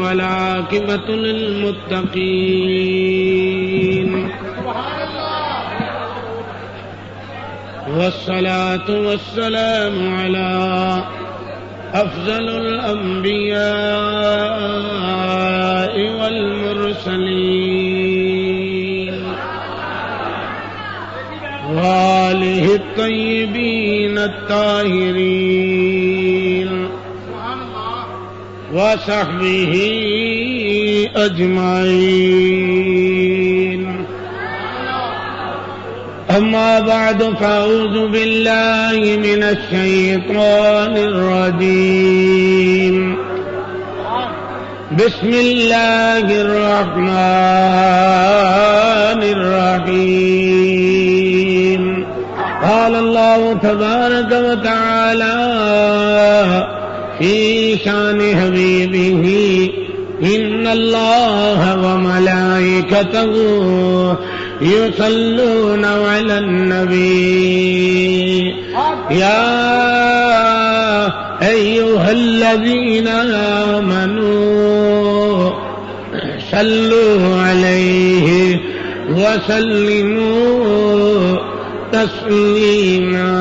والعاقبة للمتقين والصلاة والسلام على أفضل الأنبياء والمرسلين وآله الطيبين الطاهرين وصحبه أجمعين. أما بعد فأعوذ بالله من الشيطان الرجيم. بسم الله الرحمن الرحيم. قال الله تبارك وتعالى في شان حبيبه إن الله وملائكته يصلون على النبي يا أيها الذين آمنوا صلوا عليه وسلموا تسليما.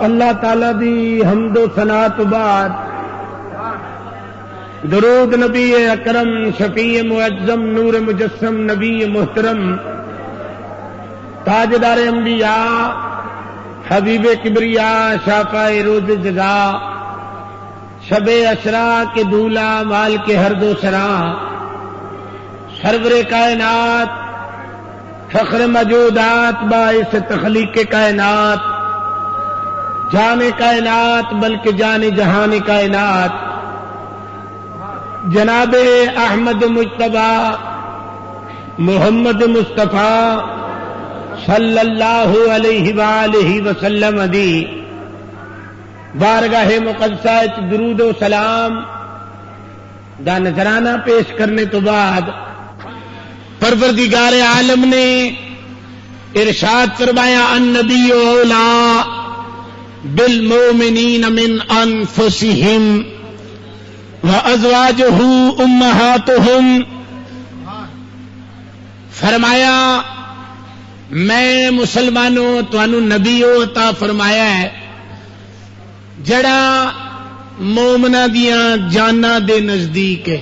اللہ تعالی دی حمد و ثنا تو بعد درود نبی اکرم شفیع معظم نور مجسم نبی محترم تاجدار انبیاء حبیب کبریا شافع روز جزا شب اشرا کے دولہ مال کے ہر دو سرا سرور کائنات فخر موجودات باعث تخلیق کائنات جان کائنات بلکہ جان جہان کائنات جناب احمد مجتبی محمد مصطفیٰ صلی اللہ علیہ وآلہ وسلم دی بارگاہ مقدسہ درود و سلام دا نذرانہ پیش کرنے تو بعد پروردگار عالم نے ارشاد فرمایا النبی اولا بالمؤمنین من انفسہم وازواجہ امہاتہم. فرمایا میں مسلمانوں تانوں نبی عطا فرمایا ہے جڑا مومناں دیاں جاناں دے نزدیک ہے.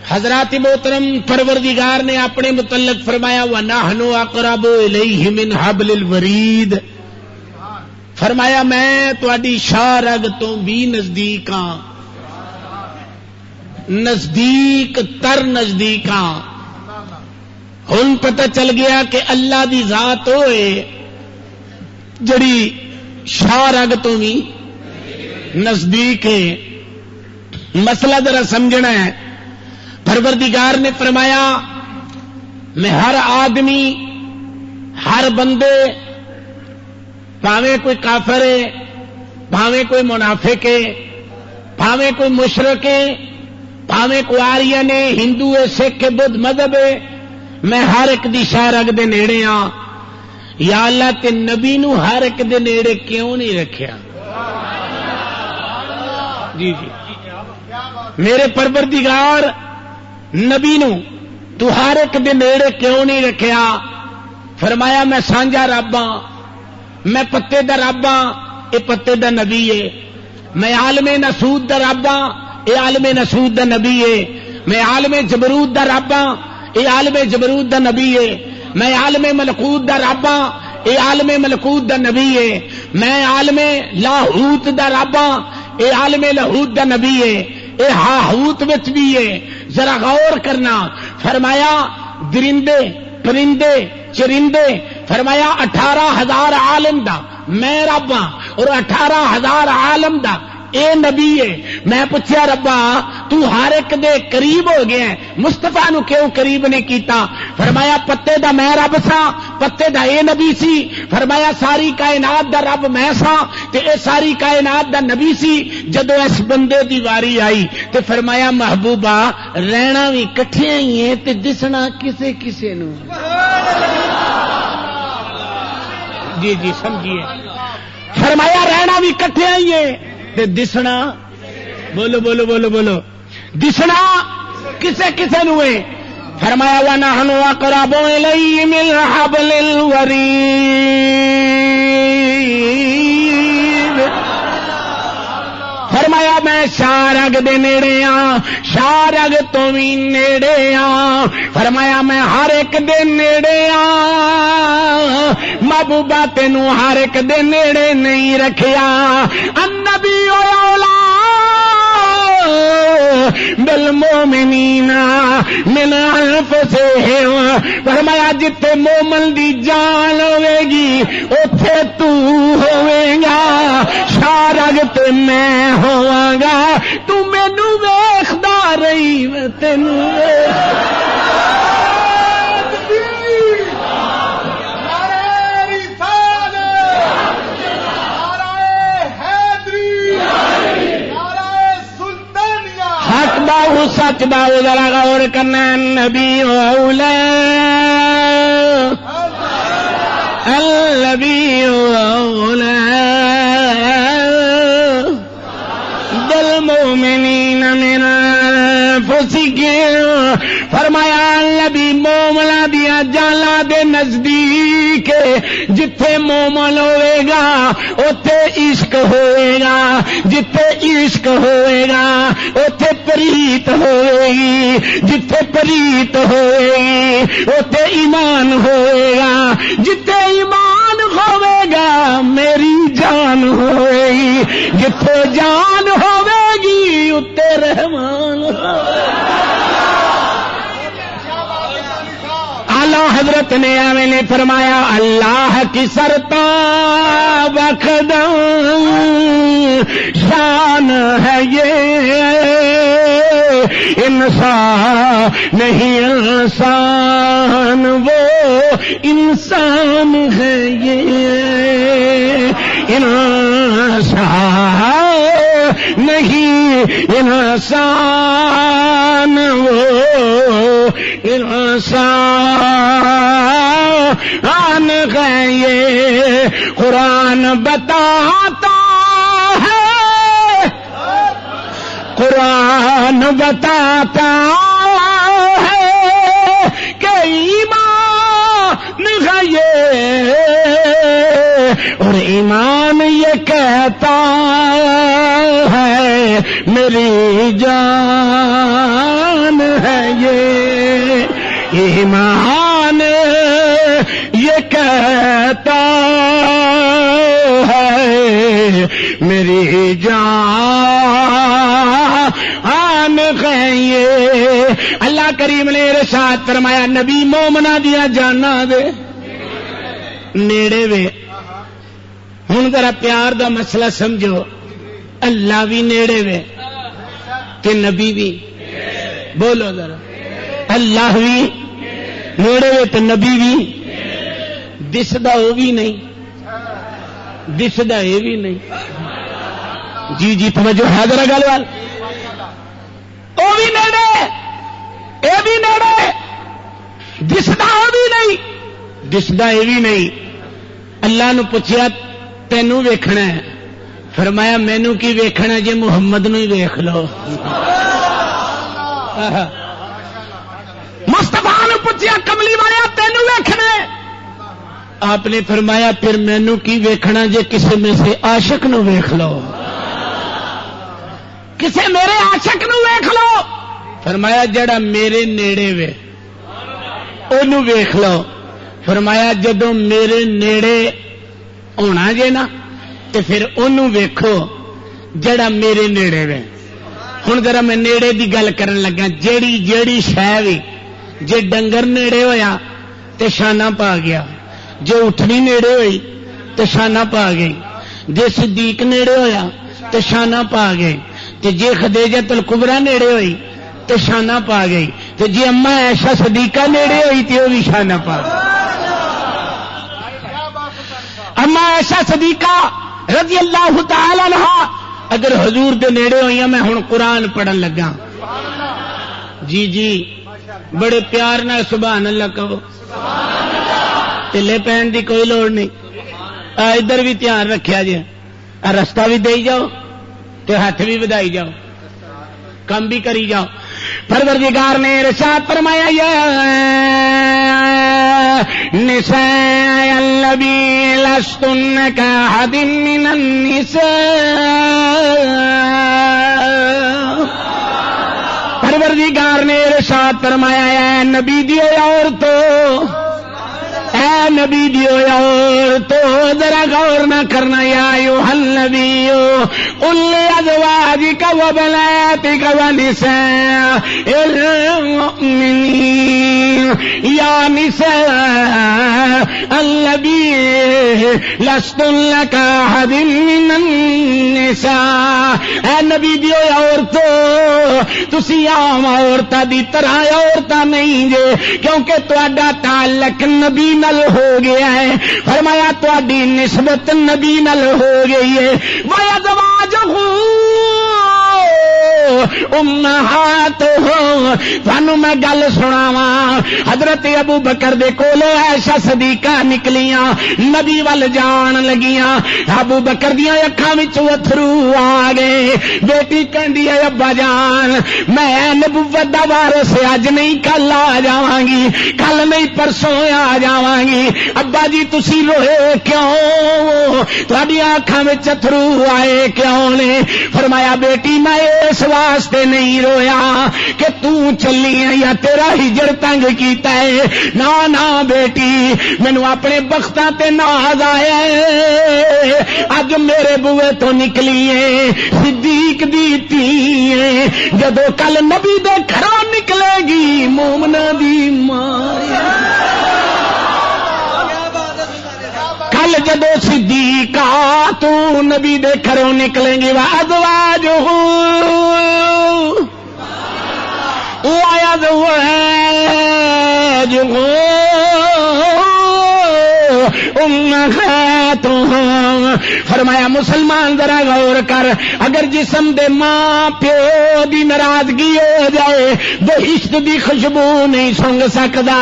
حضرات محترم پروردگار نے اپنے متعلق فرمایا وَنَحْنُ أَقْرَبُ إِلَيْهِ مِنْ حَبْلِ الْوَرِيدِ. فرمایا میں تہاڈی شاہ رگ تو بھی نزدیک ہاں، نزدیک تر نزدیک ہاں. ہن پتہ چل گیا کہ اللہ دی ذات ہوئے جڑی شاہ رگ تو بھی نزدیک ہے. مسئلہ ذرا سمجھنا ہے. پروردگار نے فرمایا میں ہر آدمی ہر بندے بھاویں کوئی کافر ہے بھاویں کوئی منافق ہے بھاویں کوئی مشرک ہے بھاویں کوئی آرین ہے ہندو ہے سکھ ہے بدھ مذہب ہے میں ہر ایک دی شاہ رگ دے نیڑے ہاں. یا اللہ تے نبی نو ہر ایک دے نیڑے کیوں نہیں رکھیا؟ جی جی میرے پروردگار نبی نو تو ہر ایک دے نیڑے کیوں نہیں رکھیا؟ فرمایا میں سانجا رب ہاں، میں پتے دا رب ہاں، اے پتے دا نبی ہے. میں عالم نسود دا رب ہاں، اے عالم نسود دا نبی ہے. میں عالم جبروت دا رب ہاں، اے عالم جبروت دا نبی ہے. میں عالم ملکوت دا رب ہاں، اے عالم ملکوت دا نبی ہے. میں عالم لاہوت دا رب ہاں، اے عالم لاہوت دا نبی ہے. اے ہاہوت وچ بھی ہے. ذرا غور کرنا. فرمایا درندے پرندے چرندے فرمایا 18,000 عالم دا میں رب ہاں اور 18,000 عالم دا اے نبی ہے. میں پوچھا ربا تو ہر ایک دے قریب ہو گیا مصطفیٰ نو کیوں قریب نہیں کیتا؟ فرمایا پتے دا میں رب سا، پتے دا اے نبی سی. فرمایا ساری کائنات دا رب میں سا تے اے ساری کائنات دا نبی سی. جدو اس بندے دی واری آئی تے فرمایا محبوبہ رہنا بھی کٹھے ہی ہے تے دسنا کسے کسے نو. جی جی سمجھیے. فرمایا رہنا بھی کٹھے ہی ہے تے دسنا، بولو بولو بولو بولو، دسنا کسے کسے نو ہے. فرمایا وَنَحْنُ أَقْرَبُ إِلَيْهِ مِنْ حَبْلِ الْوَرِيدِ. فرمایا میں شارگ دے نیڑے ہاں، شارگ تو بھی نیڑے ہاں. فرمایا میں ہر ایک دے نیڑے ہاں، محبوبہ تینوں ہر ایک دے نیڑے نہیں رکھیا. النبی اولا بالمومنین من انفسہم. فرمایا جتے مومن دی جان ہوے گی اوتھے تو ہوے گا، شارگ تے میں ہوواں گا. تو مینوں ویکھدا رہی میں تینوں باہو سچ باہو ذرا غور کرنا. نبی اولا النبی اولا بالمؤمنین من انفسہم. فرمایا نبی مومنا دیا جانا دے نزدیک جتھے مومن ہوئے گا اوتھے عشق ہوئے گا، جتھے عشق ہوئے گا اوتھے پریت ہوئے گی، جتھے پریت ہوئے گی اوتھے ایمان ہوئے گا، جتھے ایمان ہوئے گا میری جان ہوئے گی، جتھے جان ہوئے گی اتنے رحمان ہوئے گا. حضرت نے ایویں نے فرمایا اللہ کی سرتا بخدم شان ہے یہ انسان نہیں انسان وہ انسان ہے یہ انسان نہیں انسان وہ انسان ہے یہ. قرآن بتاتا ہے، قرآن بتاتا ہے کہ ایمان ہے یہ، اور ایمان یہ کہتا ہے میری جان ہے یہ. ایمان یہ کہتا ہے میری جان ہے یہ. اللہ کریم نے ارشاد فرمایا نبی مومنا دیا جانا دے نیڑے وے. ہن ذرا پیار دا مسئلہ سمجھو، اللہ بھی نیڑے وے تے نبی بھی. بولو ذرا، اللہ بھی نیڑے وے تے نبی بھی. دسدا وہ بھی نہیں، دسدا یہ بھی نہیں. جی جی توجہ ہے ذرا گل وال. وہ بھی نیڑے یہ بھی نیڑے، دسدا وہ بھی نہیں دسدا یہ بھی نہیں. اللہ نو پوچھیا تینوں ویکھنا ہے؟ فرمایا مینوں کی ویکھنا جے محمد نو ہی ویکھ لو. مصطفیٰ نے پوچھا کملی والے تینوں ویکھنا؟ آپ نے فرمایا پھر مینوں کی ویکھنا جے کسی میں سے عاشق نو ویکھ لو، کسے میرے عاشق نو ویکھ لو. فرمایا جڑا میرے نیڑے وے اونوں ویکھ لو. فرمایا جدوں میرے نیڑے ہونا جے نا تے پھر اونوں ویکھو جڑا میرے نیڑے وے. ہن ذرا میں نیڑے دی گل کرن لگا. جیڑی شے وی جے ڈنگر نیڑے ہویا تے شانہ پا گیا، جے اٹھنی نیڑے ہوئی تے شانہ پا گئی، جے صدیق نیڑے ہویا تے شانہ پا گئے، تے جے خدیجہ الکبریٰ نیڑے ہوئی تے شانہ پا گئی، تے جے اما عائشہ صدیقہ نیڑے ہوئی تے وہ بھی شانہ پا گئی۔ اما عائشہ صدیقہ رضی اللہ تعالی عنہ اگر حضور دے نیڑے ہوئی میں ہن قرآن پڑھن لگا، جی جی بڑے پیار نہ سبحان اللہ کہو، تلے پہن دی کوئی لوڑ نہیں، ادھر بھی دھیان رکھیا جی، رستہ بھی دے جاؤ تے ہاتھ بھی بدائی جاؤ، کم بھی کری جاؤ۔ پروردگار نے ارشاد فرمایا یا نساء النبی لستن کاحد من النساء، پروردگار نے ارشاد فرمایا اے نبی دیو عورتوں، اے نبی دیو عورتوں ذرا غور نہ کرنا، یا ایھا النبی قل لازواجک وبناتک ونساء المؤمنین یا نساء النبی لستن کاحد من النساء، اے نبی دیو عورتوں تسی عام عورتاں دی طرح عورتاں نہیں جے، کیونکہ تہاڈا تعلق نبی نال ہو گیا ہے، فرمایا تہاڈی نسبت نبی نال ہو گئی ہے۔ وَأَزْوَاجُهُ امہاتہم، تھانوں میں گل سناواں، حضرت ابو بکر دے کولوں عائشہ صدیقہ نکلیاں، نبی ول جان لگیاں، ابو بکر دیاں اکھاں وچ اتھرو آ گئے، بیٹی کہندی ہے ابا جان میں نبوت دا وارث اج نہیں کل آ جاواں گی، کل نہیں پرسوں آ جاواں گی۔ ابا جی تسی روئے کیوں؟ تہاڈی اکھاں وچ اتھرو آئے کیوں نے؟ فرمایا بیٹی میں اس واسطے نہیں رویا کہ تو چلی ہے یا تیرا ہجر تنگ کیتا ہے، نا نا بیٹی مینوں اپنے بختاں تے ناز آیا ہے، اج میرے بوئے تو نکلی ہے صدیق دی تھی ہے، جدو کل نبی دے گھروں نکلے گی مومنا دی ماں، کل جدو صدیقہ تو نبی دے گھروں نکلیں گی، وازواجہ امہاتہم، فرمایا مسلمان ذرا غور کر، اگر جسم دے ماں پیو دی ناراضگی ہو جائے بہشت دی خوشبو نہیں سونگ سکدا،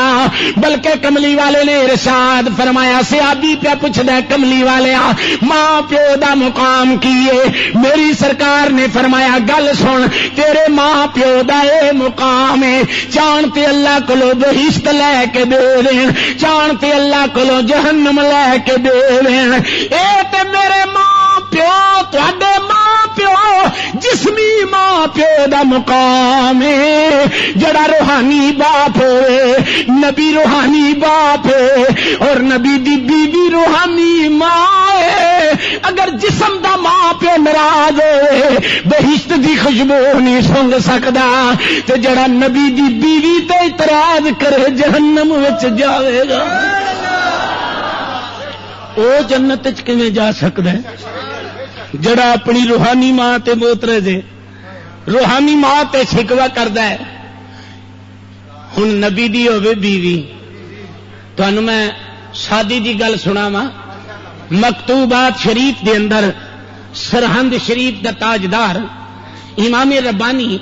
بلکہ کملی والے نے ارشاد فرمایا، صحابی پہ پوچھدا کملی والے ماں پیو دا مقام کیے؟ میری سرکار نے فرمایا گل سن، تیرے ماں پیو دا اے مقام ہے، چانتے اللہ کولو بہشت لے کے دے دین، چانتے اللہ کولو جہنم لے کے دے دین، اے تے میرے ماں پیو تواڈے ماں پیو جسمی ماں پیو دا مقام ہے، جڑا روحانی باپ ہوئے، نبی روحانی باپ ہے اور نبی دی بیوی روحانی ماں ہے، اگر جسم دا ماں پیو ناراض ہوئے بہشت دی خوشبو نہیں سونگ سکدا، تے جڑا نبی دی بیوی تے اعتراض کرے جہنم وچ جاوے گا، او جنت وچ کیویں جا سکدا ہے؟ جڑا اپنی روحانی ماں تے موترے دے، روحانی ماں تے شکوا کردا ہے۔ ہن نبی دی ہوے بیوی، تانوں میں شادی دی گل سناواں، مکتوبات شریف دے اندر سرہند شریف دا تاجدار امام ربانی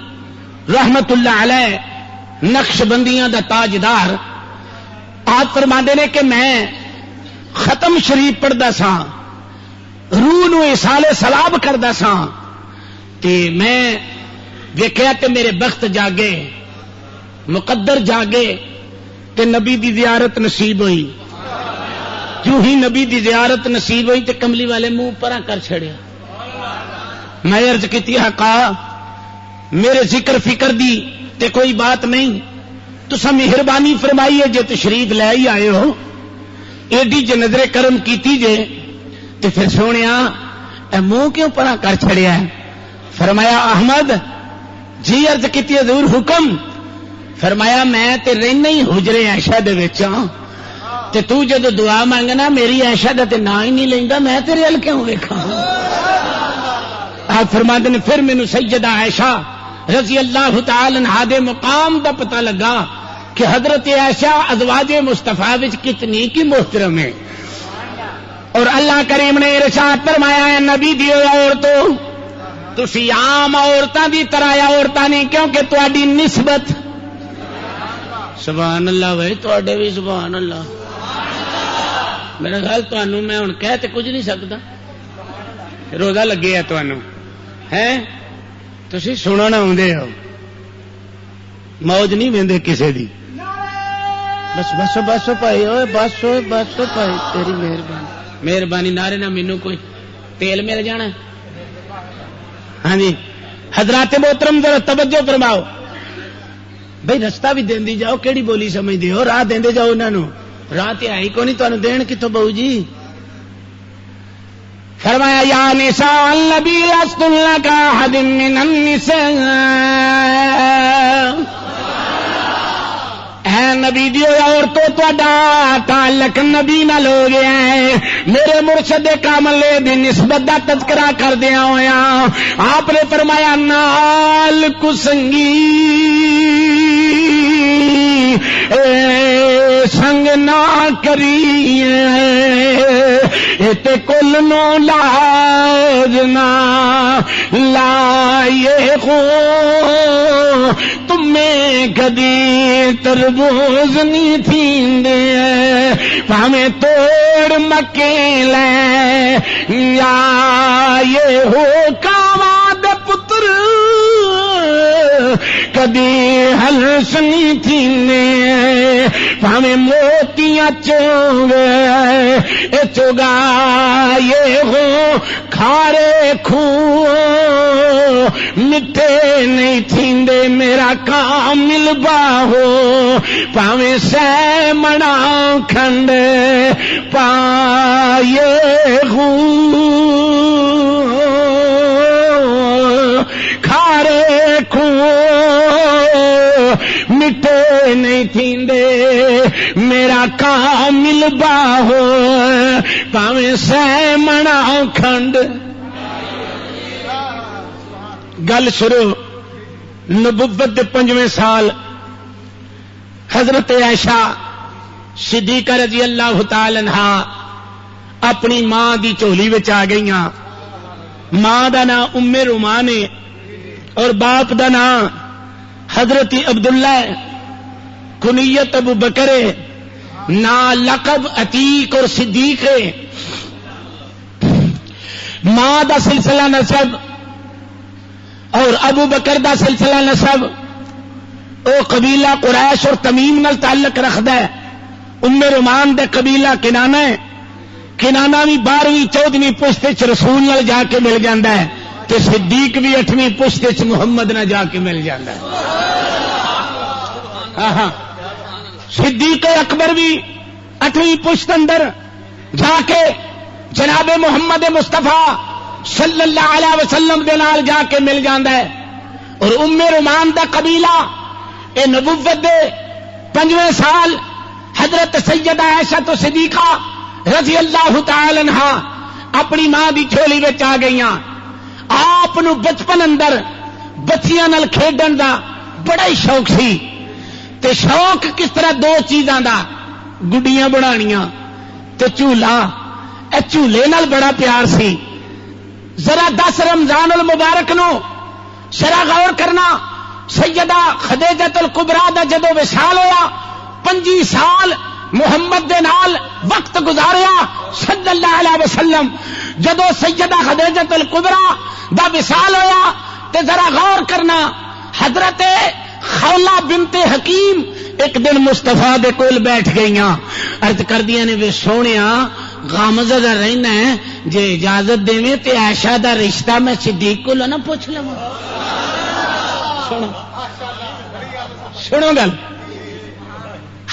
رحمت اللہ علیہ نقش بندیاں دا تاجدار آپ فرماندے نے کہ میں ختم شریف پڑھدا ساں، روح نو اصال ثواب کردا ساں، تے میں ویکھیا تے میرے بخت جاگے، مقدر جاگے تے نبی دی زیارت نصیب ہوئی، جو ہی نبی دی زیارت نصیب ہوئی تے کملی والے منہ پرا کر چھڑیا، میں عرض کیتی آقا میرے ذکر فکر دی تے کوئی بات نہیں، تسا مہربانی فرمائیے جے تشریف لے ہی آئے ہو، ایڈی جے نظر کرم کیتی جے تے پھر سونیا اے منہ کیوں پرا کر چھڑیا ہے؟ فرمایا احمد جی عرض کیتی حضور حکم، فرمایا میں تے رہنا ہی حجرے عائشہ دے وچ ہاں، تے تو جدو دعا مانگنا میری عائشہ دا تے نا ہی نہیں لیندا، میں تیرے ال کیوں ویکھاں؟ آپ فرماتے ہیں پھر مینوں سیدہ عائشہ رضی اللہ تعالی عنہا دے مقام دا پتہ لگا کہ حضرت عائشہ ازواج مصطفیٰ وچ کتنی کی محترم ہے. اور اللہ کریم نے ارشاد فرمایا ہے نبی دی عورتوں تسی عام عورتاں دی طرح عورتاں نہیں کیونکہ تہاڈی نسبت سبحان اللہ بھائی تواڈے بھی سبحان اللہ میرا خیال تانوں میں ہن کہہ تے کچھ نہیں سکدا روزہ لگے ہے تانوں ہیں تسی سنن آوندے ہو موج نہیں ویندے کسے دی بس بس بس بھائی اوے بس بس بھائی تیری مہربانی نعرے نہ مینوں کوئی تیل مل جانا. ہاں جی حضرات محترم ذرا توجہ فرماؤ بھائی رستہ بھی دیندی جاؤ کیڑی بولی سمجھدے ہو راہ دیندے جاؤ انہاں نوں راہ تے آئی کو نہیں تانوں دین کتھوں بہو جی. فرمایا یا نساء النبی لستن لک احد من النساء اے نبی دی عورتوں تہاڈا تعلق نبی نال ہو گیا ہے. میرے مرشد کامل دی نسبت دا تذکرہ کردیاں ہویا آپ نے فرمایا نال کسنگی سنگ نہ کریے تے کل نو لاج نہ لائے ہو تمہیں کدی تربوز نہیں تھیندے پاویں توڑ مکے لے یا یہ ہو کاواں دے پتر کدی ہلس نہیں تھیندے پاویں موتیاں چوگے چوگا یہ ہو کھارے کھو مٹے نہیں تھیندے میرا کامل باہو پاویں سہ منا کھنڈ پائے ہو کھارے کھو مٹے نہیں تھیندے میرا کامل باہو پاویں سہ منا کھنڈ. گل شروع نبوت دے 5ویں سال حضرت عائشہ صدیقہ رضی اللہ تعالی عنہا اپنی ماں دی چولی وچ آ گئیاں. ماں دا نام ام رومان ہے اور باپ دا نام حضرت عبداللہ کنیت ابو بکر نا لقب عتیق اور صدیق ہے. ماں دا سلسلہ نسب اور ابو بکر دا سلسلہ نسب او قبیلہ قریش اور تمیم نال تعلق رکھدا ہے. ام رومان دے قبیلہ کنانہ ہے. کنانہ بھی 12ویں 14ویں پشت وچ رسول نال جا کے مل جاندا ہے تے صدیق بھی 8ویں پشت وچ محمد نال جا کے مل جاندا ہے. ہاں صدیق اکبر بھی 8ویں پشت اندر جا کے جناب محمد مصطفیٰ صلی اللہ علیہ وسلم دے نال جا کے مل جاندا ہے. اور ام رومان دا قبیلہ اے نبوت دے 5ویں سال حضرت سیدہ عائشہ تو صدیقہ رضی اللہ تعالی عنہا اپنی ماں دی جھولی وچ آ گئیاں. آپ نو بچپن اندر بچیاں نال کھیڈن دا بڑا ہی شوق سی تے شوق کس طرح 2 چیزاں دا گڈیاں بنانیاں تے جھولا. اے جھولے نال بڑا پیار سی. ذرا 10 رمضان المبارک نو شرع غور کرنا سیدہ خدیجہ الکبریٰ دا جدو وصال ہویا 25 سال محمد دے نال وقت گزاریا صلی اللہ علیہ وسلم. جدو سیدہ خدیجہ الکبریٰ دا وصال ہویا تے ذرا غور کرنا حضرت خولہ بنت حکیم ایک دن مصطفیٰ دے کول بیٹھ گئیاں. عرض کردیاں نے وے سونیا غامزدہ رہنا ہے جے اجازت دیویں تے عائشہ دا رشتہ میں صدیق کو نہ پوچھ لواں. سنو گل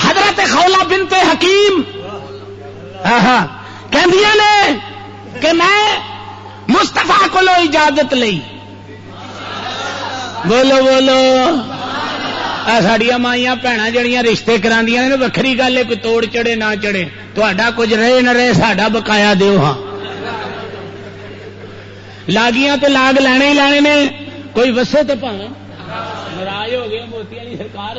حضرت خولہ بنت حکیم کہندیاں نے کہ میں مصطفیٰ کو اجازت لئی. بولو بولو ساڈیاں مائیاں بھੈਣਾਂ جڑیاں رشتے کراندیاں نے وکھری گل ہے کوئی توڑ چڑھے نہ چڑھے تہاڈا کچھ رہے نہ رہے ساڈا بقایا دیو. ہاں لاگیاں تے لاگ لینے ہی لینے نے، کوئی وسے تے پاویں ناراض ہو گئے موتی والی سرکار.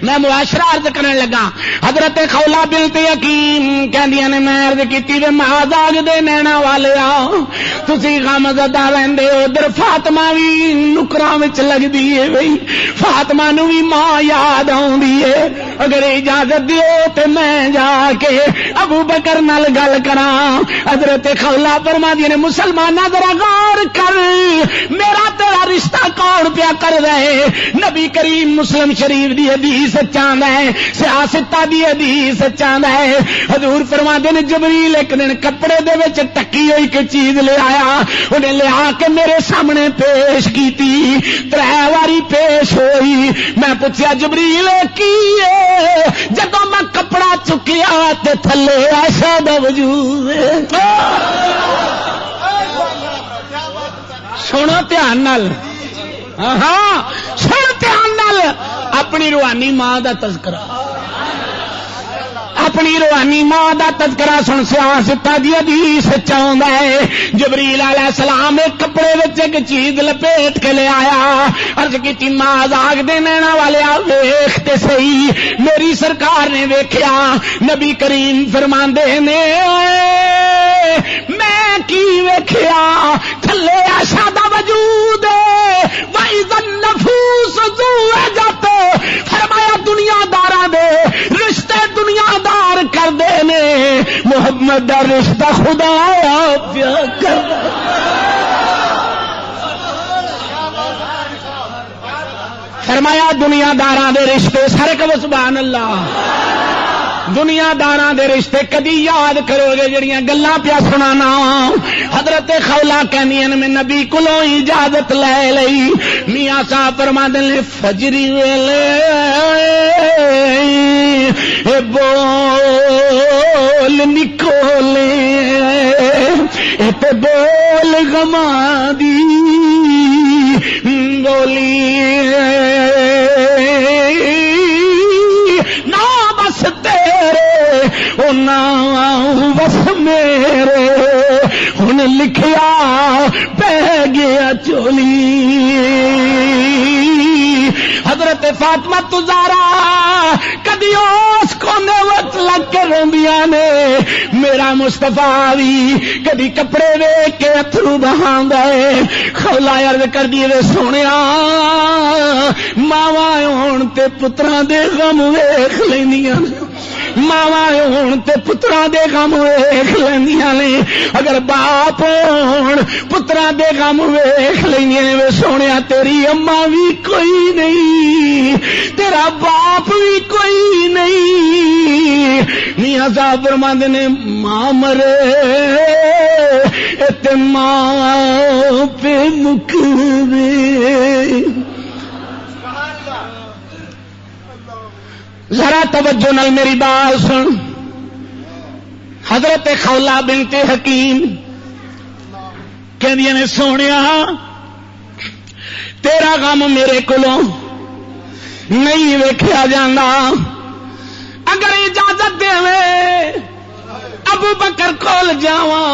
میں معاشرہ عرض کرنے لگا. حضرت خولا بنت حکیم کہندیاں نے میں عرض کیتی وے مہاجاگ دے نینا والے تسی غم زدہ رہندے ہو. ادھر فاطمہ وی نکراں وچ لگدی ہے بھئی فاطمہ نو وی ماں یاد آوندی ہے. اگر اجازت دیو تے میں جا کے ابو بکر نال گل کراں. حضرت خولا فرماندی نے مسلماناں ذرا غور کر میرا تیرا رشتہ کون پیا کر رہے. نبی کریم مسلم شریف دی حدیث چاہندا ہے سیاستہ دی حدیث چاہندا ہے. حضور فرماندے نے جبریل ایک دن کپڑے دے وچ ٹکی ہوئی کوئی چیز لے آیا. انہیں لے آ کے میرے سامنے پیش کیتی. 3 واری پیش ہوئی. میں پوچھیا جبریل کی ہے؟ جدوں میں کپڑا چکیا تے تھلے عائشہ دا وجود ہے. سنو دھیان نال ہاں سن دھیان نال اپنی روحانی ماں دا تذکرہ اپنی روحانی ماں دا تذکرہ سن. سیاستہ دی حدیث چاہندا ہے جبریل علیہ السلام ایک کپڑے وچ ایک چیز لپیٹ کے لے آیا. عرض کیتی ماں زاگ دے نینا والے ویکھ تے صحیح. میری سرکار نے ویکھیا. نبی کریم فرماندے نے میں کی ویکھیا تھلے عائشہ دا وجود وَإِذَا النُّفُوسُ زُوِّجَتْ. فرمایا دنیا داراں دے رشتے دنیا دار کر دے نے محمد دا رشتہ خدا پیا کر. فرمایا دنیا داراں دے رشتے سارے کہو سبحان اللہ. دنیا داراں دے رشتے کدی یاد کرو گے جڑیاں گلاں پیا سنانا. حضرت خولا کہندیاں میں نبی کولوں اجازت لے لئی. میاں صاحب فرماندے نے فجری ویلے اے بول نکولے اے تے بول غماں دی بولی نا بس تیرے او نا بس میرے ہن لکھیا پہ گیا چولی. حضرت فاطمہ تزارا کدی اس کونے وقت لگ کے روندیاں نے. میرا مصطفیٰ بھی کدی کپڑے ویکھ کے اتھرو بہاندا ہے. خولا عرض کر دی وے سونیا ماواں ہون تے پتراں دے غم ویکھ لیندیاں ماواں ہون تے پتراں دے غم ویکھ لیندیاں نے. اگر باپ ہون پتراں دے غم ویکھ لیندیاں نے. وے سونیا تیری اماں بھی کوئی نہیں تیرا باپ بھی کوئی نہیں. میاں صاحب فرماندے نے ماں مرے تے ماں پہ مکرے. ذرا توجہ نال میری بات سن. حضرت خولا بنت حکیم کہندیاں نے سونیا تیرا غم میرے کولوں نہیں ویکھیا جاندا. اگر اجازت دے ابو بکر کول جاواں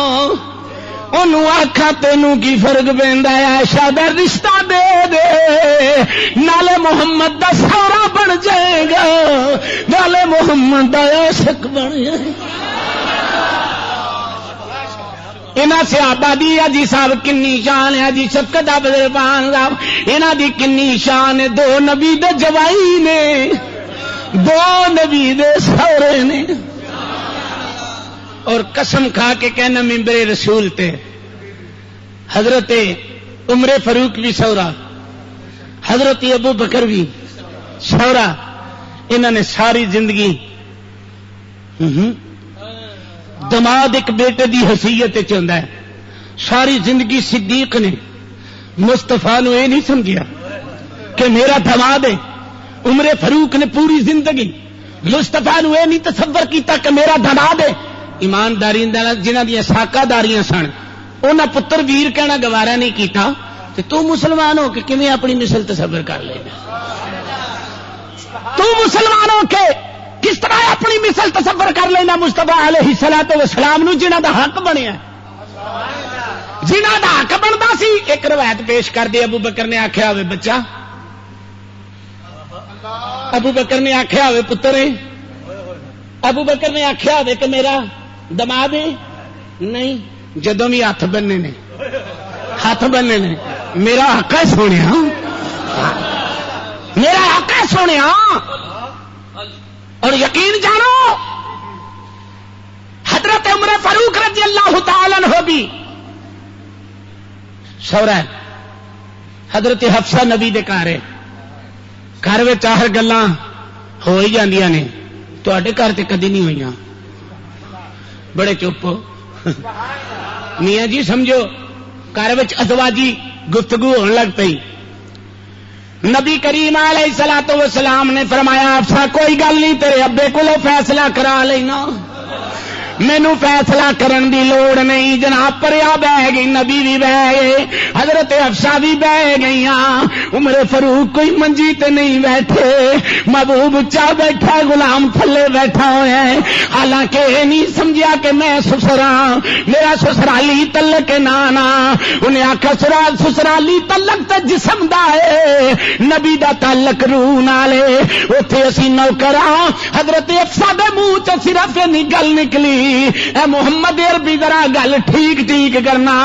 انہوں آکھا تینوں کی فرق پیندا ہے عائشہ دا رشتہ دے دے نالے محمد دا سارا بن جائے گا نالے محمد دا عاشق بن جائے گا. انہاں صحابہ دی حاجی صاحب کنی شان ہے. حاجی شفقت عبد صاحب انہاں دی کنی شان ہے. 2 نبی دے جوائی نے 2 نبی دے سورے نے. اور قسم کھا کے کہنا ممبر رسول تے حضرت عمر فاروق بھی سورا حضرت ابو بکر بھی سورا. انہوں نے ساری زندگی دماد ایک بیٹے دی حیثیت چاہتا ہے. ساری زندگی صدیق نے مصطفیٰ نو یہ نہیں سمجھیا کہ میرا دماد ہے. عمر فاروق نے پوری زندگی مصطفیٰ نو یہ نہیں تصور کیتا کہ میرا دماد ہے. ایمانداری جنہ دیا ساکا داریاں سن انہاں پتر ویر کہنا گوارا نہیں کیتا تے تو مسلمان ہو کے کیویں اپنی مثل تصور کر لینا. تو مسلمان ہو کے کس طرح اپنی مثل تصور کر لینا مصطفیٰ علیہ الصلوۃ والسلام نو جنہاں دا حق بنیا زنا دا حق بنتا سی. ایک روایت پیش کر دی. ابو بکر نے آخیا ہوئے بچہ, ابو بکر نے آخیا ہوئے پتر ہے, ابو بکر نے آخیا ہوئے کہ میرا دماد ہے نہیں, جدوں بھی ہاتھ بننے نے, ہاتھ بننے نے, میرا حق ہے سونے, میرا حق ہے سونے. اور یقین جانو حضرت عمر فاروق رضی اللہ تعالیٰ عنہ بھی سورہ حضرت حفصہ نبی دے گھر ہے. گھر میں چاہر گلاں ہو ہی جاندیاں نے, تواڈے گھر تے کدی نہیں ہوئیاں. بڑے چپ میاں جی سمجھو, گھر میں ازواجی گفتگو ہونے لگ پئی. نبی کریم علیہ الصلوۃ والسلام نے فرمایا حفصہ کوئی گل نہیں, تیرے ابے کولو فیصلہ کرا لینا, مینو فیصلہ کرن دی لوڑ نہیں. جناب پریا بہ گئی, نبی بھی بہ گئے, حضرت حفصہ بھی بہ گئی. عمر فاروق کوئی منجی تے نہیں بیٹھے, محبوب چا بیٹھا, غلام تھلے بیٹھا ہوا ہے. حالانکہ یہ نہیں سمجھا کہ میں سسراں, میرا سسرالی تلک نانا. انہیں آخیا سسرالی تلک تے جسم دا ہے, نبی دا تعلق روح نال ہے. اوتھے اسی نوکراں. حضرت حفصہ دے منہ تے صرف نہیں گل نکلی, اے محمد عربی ذرا گل ٹھیک ٹھیک کرنا.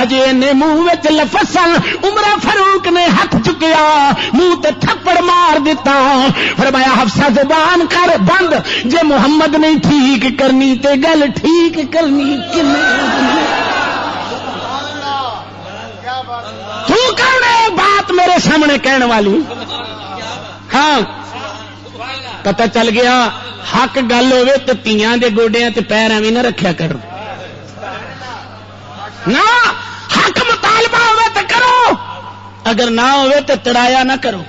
اجے نے منہ وچ لفظ عمر فاروق نے ہاتھ چکیا, منہ تے تھپڑ مار دیتا. فرمایا حفصہ زبان کر بند, جے محمد نہیں ٹھیک کرنی تے گل ٹھیک کرنی تو کرنے بات میرے سامنے کہنے والی. ہاں پتہ چل گیا حق گل ہوے تو تیاں دے گوڈیاں تے پیر ایویں نہ رکھیا کرو نا. حق مطالبہ ہوے تو کرو, اگر نہ ہوے تو تڑایا نہ کرو.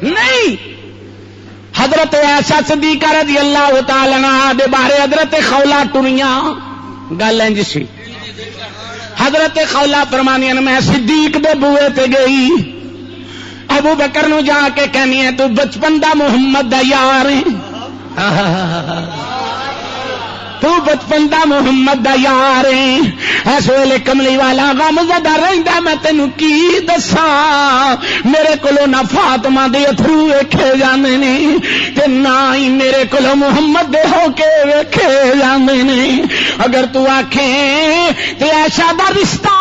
نہیں, حضرت عائشہ صدیقہ رضی اللہ تعالی عنہا دے بارے حضرت خولہ ٹریاں گل انج سی. حضرت خولہ فرمانیاں میں صدیق دے بوئے تے گئی, ابو بکر نو جا کے کہنی ہے تو بچپن دا محمد دا یار ہے, تو بچپن دا محمد دا یار ہے. اس ویلے کملی والا غم زدہ رہندا, میں تینوں کی دساں, میرے کولوں نہ فاطمہ دے اتھرو ویکھے جاندے نے تے نہ ہی میرے کولوں محمد دے ہو کے ویکھے جاندے نے. اگر تو آکھیں تے عائشہ دا رشتہ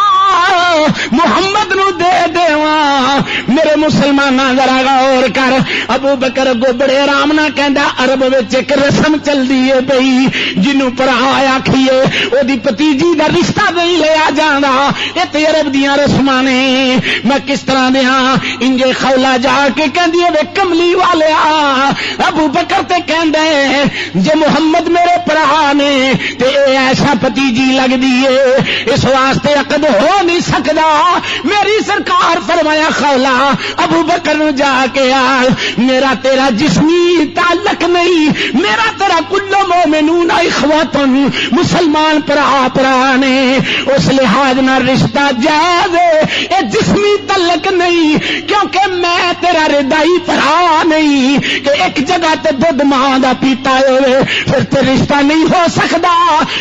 محمد نو دے دیواں, میرے مسلماناں ذرا غور کر. ابو بکر گو بڑے آرام نہ کہندا, عرب وچ ایک رسم چلدی ہے پئی, جنوں پرا آکھیے او دی پتیجی دا رشتہ نہیں لیا جاندا. اے تے عرب دیاں رسماں نے. میں کس طرح دیاں انجے خولہ جا کے کہندی ہے کملی والیا, ابو بکر تے کہندا ہے جے محمد میرے پرا نے تے اے ایسا پتیجی لگدی ہے, اس واسطے عقد ہو نہیں سکدا. میری سرکار فرمایا خولہ ابو بکر نو جا کے آ, میرا تیرا جسمی تعلق نہیں, میرا تیرا کل مومنون اخواتن, مسلمان پرا نے, اس لحاظ نہ رشتہ جائز ہے, اے جسمی تعلق نہیں, کیونکہ میں تیرا ردائی پرا نہیں کہ ایک جگہ تے دودھ ماں دا پیتا ہوئے پھر تے رشتہ نہیں ہو سکدا.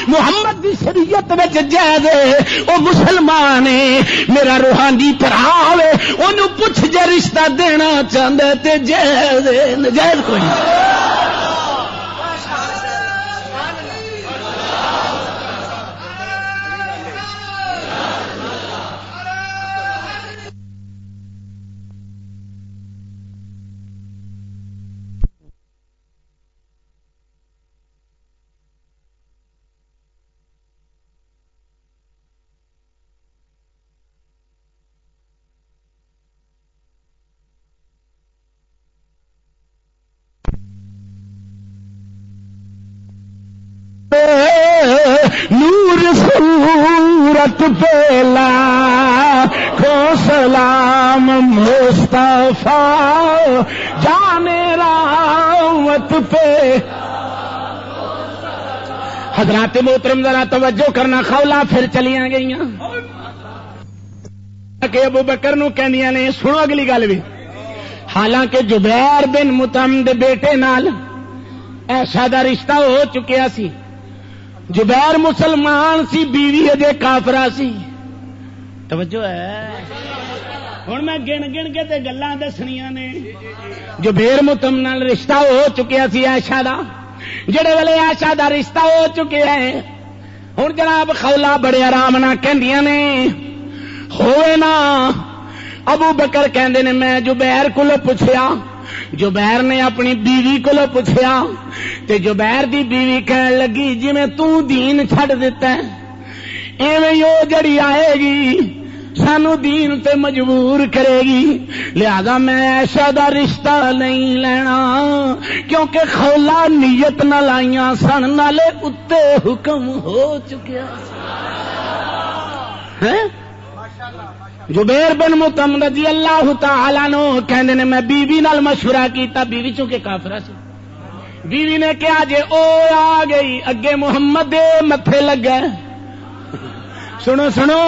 محمد دی شریعت وچ جائز ہے, او مسلمان ہے, میرا روحانی پرا ہوئے انہوں پوچھ جے رشتہ دینا چاہندے تے جائز ہے, نجائز کوئی نہیں. نور صورت پہ لاکھوں سلام مصطفیٰ جانے رحمت پہ. حضرات محترم ذرا توجہ کرنا, خولہ پھر چلیاں گئیاں کہ ابو بکر نو کہندیاں نے سنو اگلی گل بھی. حالانکہ جبیر بن مطعم دے بیٹے نال ایسا دا رشتہ ہو چکیا سی. جبیر مسلمان سی, بیوی اجے کافرہ سی. توجہ ہے ہوں میں گن گن کے تے گلاں دسنیاں نے جو بیر متم نال رشتہ ہو چکیا سی عائشہ دا جڑے ویلے عائشہ دا رشتہ ہو چکیا ہے ہوں جناب خولا بڑے آرام نال کہندیاں نے ہوئے نا ابو بکر کہندے نے میں زبیر کولوں پوچھیا زبیر نے اپنی بیوی کولوں پوچھیا تے زبیر دی بیوی کہن لگی جویں تو دین چھڈ دتا ہے ایویں ہی او جڑی آئے گی سانو دین تے مجبور کرے گی لہذا میں ایسا دا رشتہ نہیں لینا کیونکہ خولا نیت نہ لائیاں سن نالے اتے حکم ہو چکیا زبیر بن مطعم رضی اللہ تعالی عنہ کہندے نے میں بیوی نال مشورہ کیتا بیوی چونکہ کافرہ سی بیوی نے کہا جے او آ گئی اگے محمد دے متھے لگا سنو سنو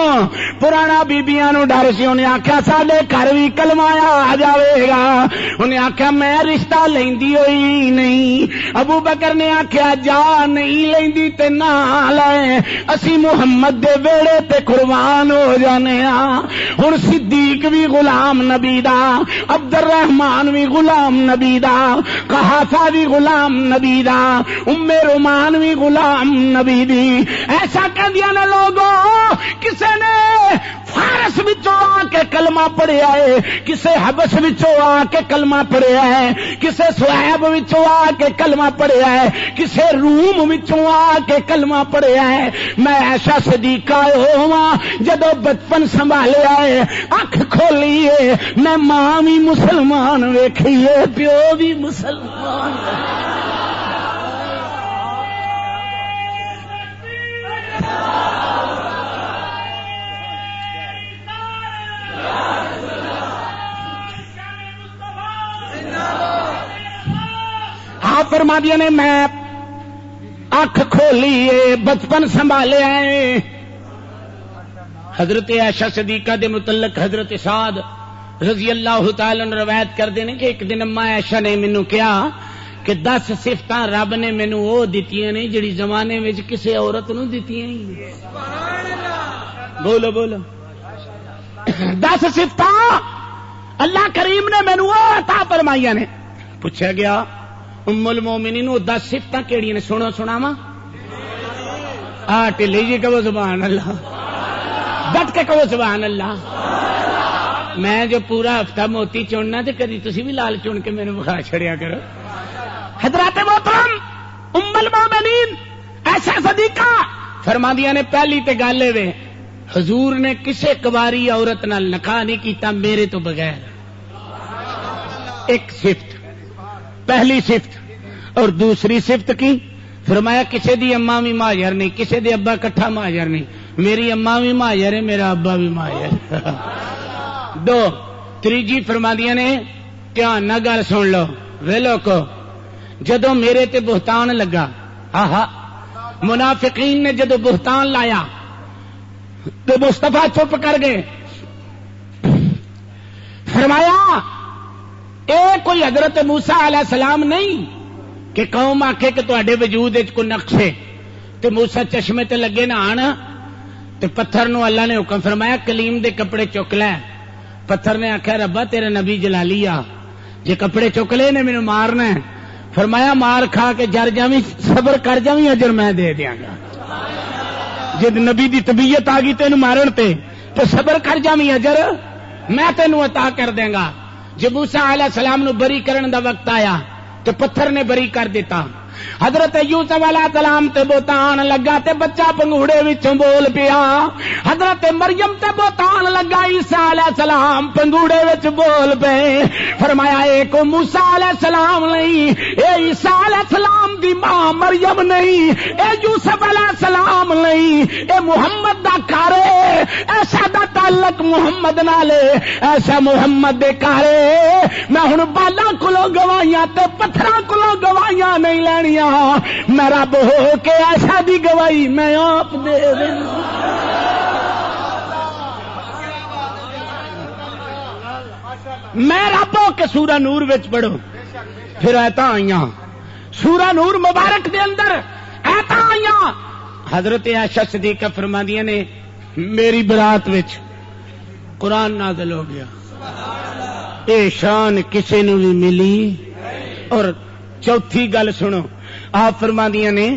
پرانا بیبیاں نو ڈر سی انہیں آخیا ساڈے گھر بھی کلمہ آ جاوے گا انہیں آخیا میں رشتہ لیندی ہوئی نہیں ابو بکر نے آخیا جا نہیں لیندی تے نہ لے اسی محمد دے ویڑے تے قربان ہو جانے ہاں ہن صدیق بھی غلام نبی دا عبد الرحمان بھی غلام نبی دا قحافہ بھی غلام نبی دا ام رومان بھی غلام نبی دی ایسا کہندیاں نے لوگوں کسے نے فارس وچوں آ کے کلمہ پڑھیا ہے کسے حبش وچوں آ کے کلمہ پڑھیا ہے کسے صہیب وچوں آ کے کلمہ پڑھیا ہے کسے روم وچوں آ کے کلمہ پڑھیا ہے میں ایسا صدیقہ ہوواں جدو بچپن سنبھالیا ہے اکھ کھولی ہے میں ماں بھی مسلمان ویکھی ہے پیو بھی مسلمان آپ فرما دیا نے میں اکھ کھولی ہے بچپن سنبھالے ہیں حضرت عائشہ صدیقہ دے متعلق حضرت سعد رضی اللہ تعالی عنہ روایت کر دینے کہ ایک دن اما عائشہ نے مینوں کہا کہ 10 صفتاں رب نے مینوں وہ دتیاں نے جڑی زمانے وچ کسے عورت نوں دتیاں ہی بولو بولو 10 صفتاں اللہ کریم نے مینوں وہ عطا فرمائیاں نے پوچھا گیا ام المومنین وہ 10 صفتاں کیڑیاں نے سنو سناواں ٹلی جی کہو سبحان اللہ ڈٹ کے کہو سبحان اللہ میں جو پورا ہفتہ موتی چننا تے کدی تسی بھی لال چن کے مینوں بخا چھڑیا کرو حضرات محترم ام المومنین ایسا صدیقہ فرماندیاں نے پہلی تے گل اے حضور نے کسے کواری عورت نال نکاح نہیں کیتا میرے تو بغیر ایک صفت پہلی صفت اور دوسری صفت کی فرمایا کسے دی اماں بھی مہاجر نہیں کسے دے ابا کٹھا مہاجر نہیں میری اماں بھی مہاجر ہے میرا ابا بھی مہاجر دو تیجی فرماندیاں نے دھیان نہ گل سن لو ویلو کو جدو میرے تے بہتان لگا منافقین نے جدو بہتان لایا تو مصطفیٰ چپ کر گئے فرمایا اے کوئی حضرت موسیٰ علیہ السلام نہیں کہ قوم آکھے کہ تواڈے وجود وچ کوئی نقش ہے تے موسیٰ چشمے تے لگے نہان تے پتھر نو اللہ نے حکم فرمایا کلیم دے کپڑے چک لے پتھر نے آکھیا ربا تیرے نبی جلالی آ جے کپڑے چک لے نے مینوں مارنا ہے فرمایا مار کھا کے جر جاویں صبر کر جاویں اجر میں دے دیاں گا جے نبی دی طبیعت آ گئی تینوں مارن تے صبر کر جاویں اجر میں تینوں عطا کر دیں گا جب موسیٰ علیہ السلام نو بری کرن دا وقت آیا تو پتھر نے بری کر دیتا حضرت یوسف علیہ السلام تے بہتان لگا تے بچہ پنگوڑے وچوں بول پیا حضرت مریم تے بہتان لگا عیسیٰ علیہ السلام پنگوڑے وچ بول پے فرمایا اے کو موسیٰ علیہ السلام نہیں اے عیسیٰ علیہ السلام دی ماں مریم نہیں اے یوسف علیہ السلام نہیں اے محمد دا گھر ہے ایسا دا تعلق محمد نال ایسا محمد دے گھر میں ہن بالاں کولوں گواہیاں تے پتھراں کولوں گواہیاں نہیں لینی میں رب ہو کے ایسا دی گواہی میں آپ دے دوں میں رب ہو کے سورہ نور وچ پڑھو پھر ایتاں آئیاں سورہ نور مبارک دے اندر ایتاں آئیاں حضرت عائشہ صدیقہ فرماندیاں نے میری برات وچ قرآن نازل ہو گیا. اے شان کسے نو بھی ملی. اور چوتھی گل سنو، آپ فرماندیاں نے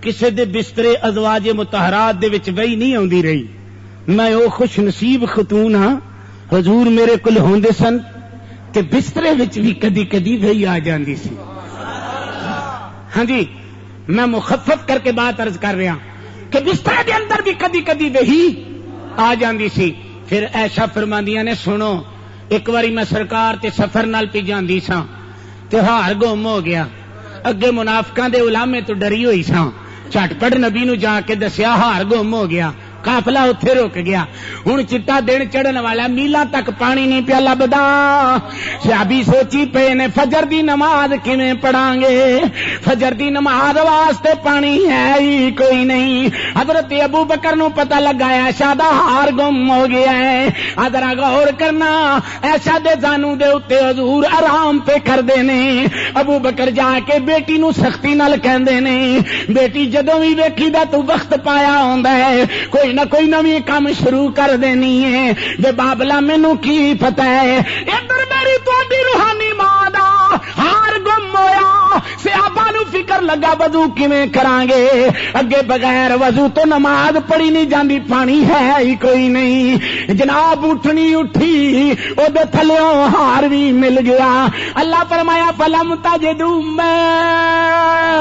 کسے دے بسترے ازواج مطہرات دے وچ وہی نہیں آندی رہی. میں او خوش نصیب خاتون ہاں، حضور میرے کول ہوندے سن تے بسترے وچ بھی کدی کدی وہی آ جاندی سی. ہاں جی، میں مخفف کر کے بات عرض کر رہا کہ بسترے دے اندر بھی کدی کدی وہی آ جاندی سی. پھر ایسا فرماندیاں نے سنو، ایک باری میں سرکار تے سفر نال پی جاندی ساں تے ہار گم ہو گیا. اگے منافقاں دے علامے تو ڈری ہوئی ساں، جھٹپٹ نبی نو جا کے دسیا ہار گم ہو گیا. قافلہ اتھے رک گیا. ہن چٹا دن چڑھن والا، میلاں تک پانی نہیں پیا لبدا. صحابی سوچی پے نے فجر دی نماز کیویں پڑھاں گے؟ فجر دی نماز واسطے پانی ہے ہی کوئی نہیں. حضرت ابو بکر نو پتہ لگا ایشا دا ہار گم ہو گیا ہے. ذرا غور کرنا، ایشا دے زانو دے اوتے حضور آرام پہ کردے نے. ابو بکر جا کے بیٹی نو سختی نال کہندے نے، بیٹی جدوں وی ویکھی دا تو وقت پایا ہوندا ہے، کوئی نہ کوئی نویں کام شروع کر دینی ہے. بے بابلا مینوں کی پتہ ہے ادھر میری تہاڈی روحانی ماں دا ہار گم ہویا. صحابہ نو فکر لگا وضو کیویں کران گے؟ اگے بغیر وضو تو نماز پڑھی نہیں جاندی، پانی ہے ہی کوئی نہیں. جناب اٹھنی اٹھی، او دے تھلیوں ہار بھی مل گیا. اللہ فرمایا فلم تجدوا ماء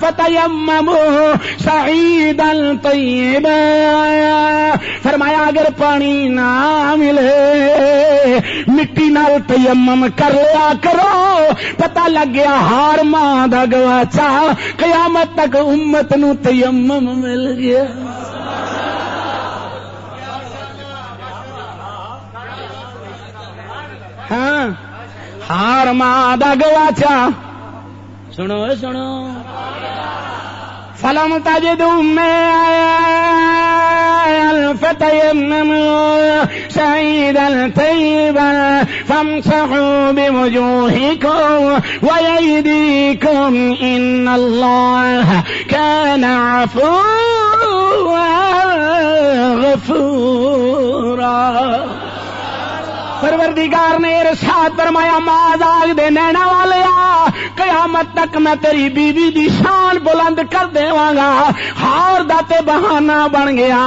فتیمموا صعیدا طیبا. فرمایا اگر پانی نہ ملے مٹی نال تیمم کر لیا کرو. پتہ لگ گیا ہار ماں دا گواچا، قیامت تک امت نو تیمم مل گیا. ہاں ہار ماں دا گواچا. سنو سنو، فلم تجدوا ماء فتيمموا صعيدا طيبا فامسحوا بوجوهكم وأيديكم إن الله كان عفوا غفورا. پروردگار نے ارشاد فرمایا ماذاق دے نینا والیا، قیامت تک میں تیری بیوی دی شان بلند کر دیواں گا. ہار دا تے بہانہ بن گیا،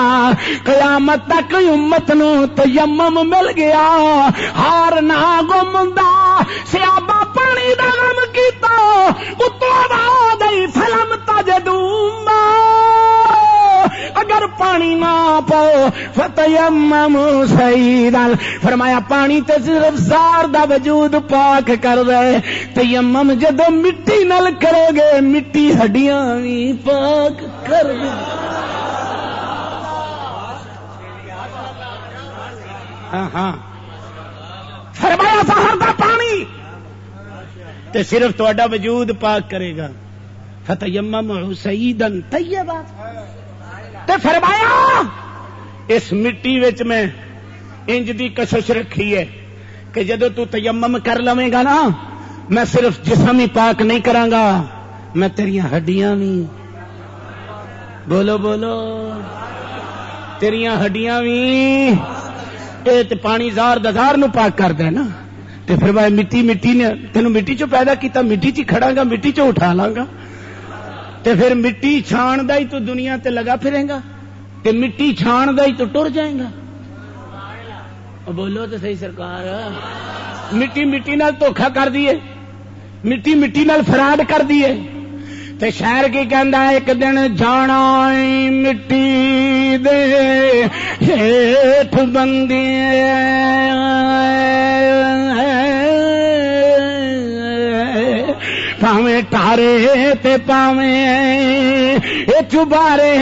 قیامت تک امت نو تیمم مل گیا. ہار نہ گمدا، صحابہ پانی دا غم کیتا، اتو آواز آئی فلم تجدوا اگر پانی نہ پاؤ فتیمموا صعیدا. فرمایا پانی تے صرف زار دا وجود پاک کر دے. تیمم جدو مٹی نال کرو گے مٹی ہڈیاں بھی پاک کر دے. ہاں فرمایا زہر دا پانی تے صرف تہاڈا وجود پاک کرے گا. فتیمموا صعیدا طیبا. تے فرمایا اس مٹی وچ میں انج دی کشش رکھی ہے کہ جدو تو تیمم کر لویں گا نا، میں صرف جسم ہی پاک نہیں کراں گا، میں تیریاں ہڈیاں بھی، بولو بولو، تیریاں ہڈیاں بھی. اے تے پانی زار دزار نو پاک کر دے نا. تے پھر بھائی مٹی مٹی نے تینوں مٹی چو پیدا کیتا، مٹی چ کھڑا گا، مٹی چو اٹھا لاں گا. تے پھر مٹی چھان دا ہی تو دنیا تے لگا پھرے گا، تے مٹی چھان دا ہی تو ٹر جائے گا. بولو تو صحیح سرکار. مٹی مٹی نال دھوکھا کر دیے، مٹی مٹی نال فراڈ کر دیے. تے شاعر کی کہندا ہے ایک دن جانا مٹی دے ہیٹھ بندے پاویں ٹارے تے پاویں چبارے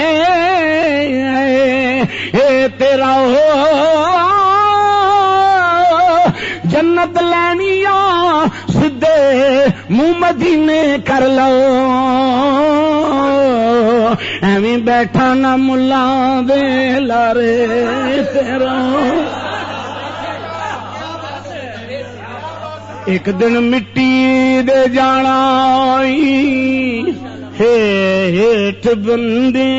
تیرا جنت لینی سدھے منہ مدینے کر لو. ایویں بیٹھا نہ ملا دے لارے تیرا. ایک دن مٹی دے جانا ہیٹھ بندے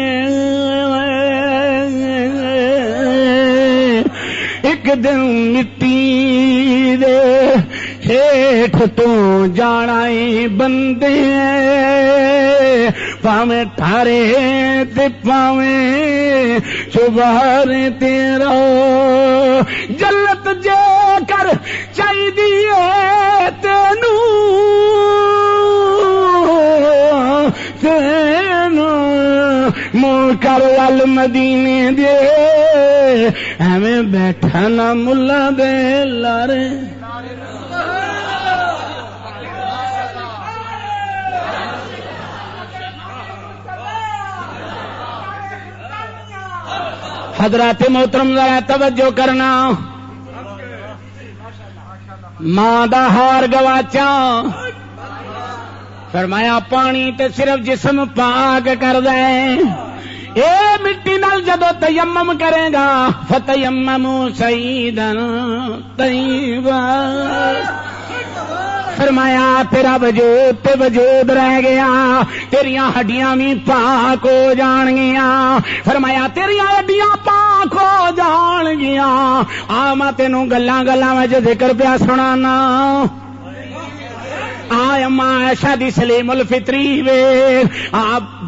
دن مٹی دے ہیٹھ تو جانا بندے پاویں ٹھارے تے پاویں چوبارے تیرا جلت جے کر چاہیے تینوں منکر وال مدینے دے ایویں بیٹھا نہ ملا دے لارے حضرات محترم ذرا توجہ کرنا ماں دا ہار گواچا فرمایا پانی تے صرف جسم پاک کر دے اے مٹی نال جدو تیمم کرے گا فتیمموا سعیدا طیبا فرمایا تیرا وجود تے وجود رہ گیا تیریاں ہڈیاں بھی پاک ہو جان گیا فرمایا تیریاں ہڈیاں پاک ہو جان گیا میں تینوں گلاں گلاں وچ ذکر پیا سنانا اماں عائشہ دی سلیم الفطری وے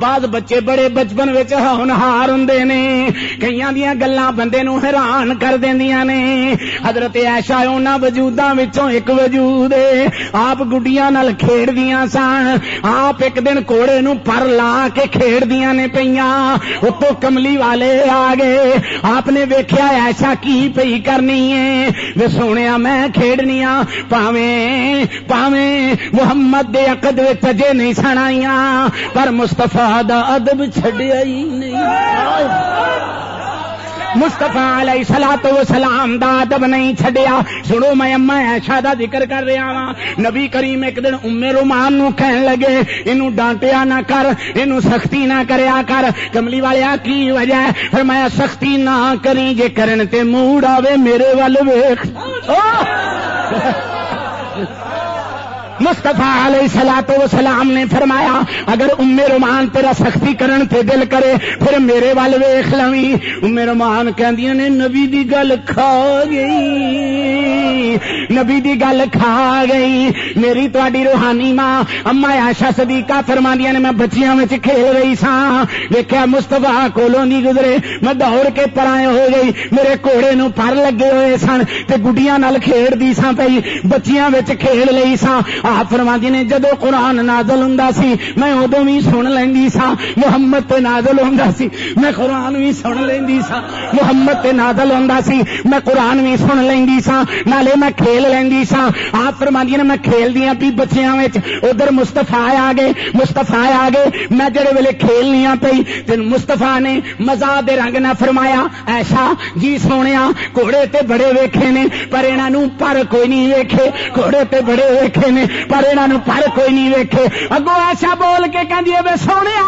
بعض بچے بڑے بچپن وچ ہونہار ہوندے نے کئیاں دیاں گلاں بندے نوں حیران کر دیندیاں نے حضرت عائشہ انہاں وجوداں وچوں ایک وجود ہے آپ گڈیاں نال کھیڈدیاں سن آپ ایک دن کوڑے نوں پر لا کے کھیڈدیاں نے پیاں اتوں کملی والے آ گئے آپ نے ویکھیا عائشہ کی پئی کرنی ہے وے سونیا میں کھیڈنی آ پاویں محمد دے عقد وچ اجے نہیں سنائیاں پر مصطفیٰ دا ادب چھڈیا ہی نہیں مصطفیٰ علیہ الصلوۃ والسلام دا ادب نہیں چھڈیا سنو میں اما عائشہ دا ذکر کر رہا ہاں نبی کریم ایک دن ام رومان نو کہن لگے اینوں ڈانٹیا نہ کر اینوں سختی نہ کریا کر کملی والیا کی وجہ ہے فرمایا سختی نہ کری جے کرن تے موڑ آوے میرے ول ویکھ مصطفیٰ علیہ الصلوۃ والسلام نے فرمایا اگر ام رومان تیرا سختی کرن تے دل کرے پھر میرے ول ویکھ لویں ام رومان کہندیاں نے نبی دی گل کھا گئی نبی دی گل کھا گئی میری تہاڈی روحانی ماں اما عائشہ صدیقہ فرماندیاں نے میں بچیاں وچ کھیل رہی ساں ویکھیا مصطفیٰ کولوں نہیں گزرے میں دوڑ کے پرائے ہو گئی میرے کوڑے نوں پر لگے ہوئے سن تے گڈیاں نال کھیڈدی ساں پئی بچیاں وچ کھیل لئی ساں آپ فرماندی نے جدو قرآن نازل ہوندا سی میں ادوں بھی سن لیندی سا محمد تے نازل ہوندا سی میں قرآن بھی سن لیندی سا محمد تے نازل ہوندا سی میں قرآن بھی سن لیندی سا نالے میں کھیل لیندی سا آپ فرماندی نے میں کھیل دیاں پی بچیاں وچ ادھر مصطفیٰ آ گئے میں جڑے ویلے کھیلنیاں پئی تے مصطفیٰ نے مزاح دے رنگ نہ فرمایا ایسا جی سونیا گھوڑے تے بڑے ویکھے نے پر انہاں نوں پر کوئی نہیں ویکھے گھوڑے تے بڑے ویکھے نے پر انہاں نوں پر کوئی نہیں ویکھے اگوں ایسا بول کے کہندی اے وے سونیا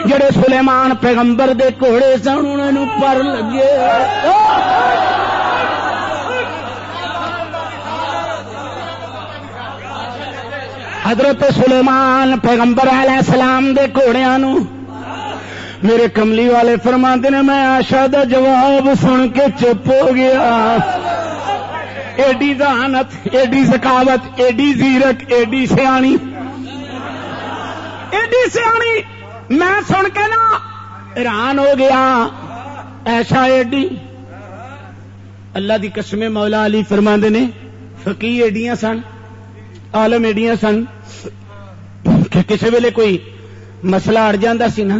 جڑے سلیمان پیغمبر دے گھوڑے سن انہاں نوں پر لگے حضرت سلیمان پیغمبر علیہ السلام دے گھوڑیاں نوں میرے کملی والے فرماندے نے میں عائشہ دا جواب سن کے چپ ہو گیا ایڈی ذہانت ایڈی ذکاوت ایڈی زیرک ایڈی سیانی میں سن کے نا حیران ہو گیا ایسا ایڈی اللہ دی قسم مولا علی فرماندے نے فقیہ ایڈیاں سن عالم ایڈیاں سن کہ کسی ویلے کوئی مسئلہ اڑ جاندا سی نا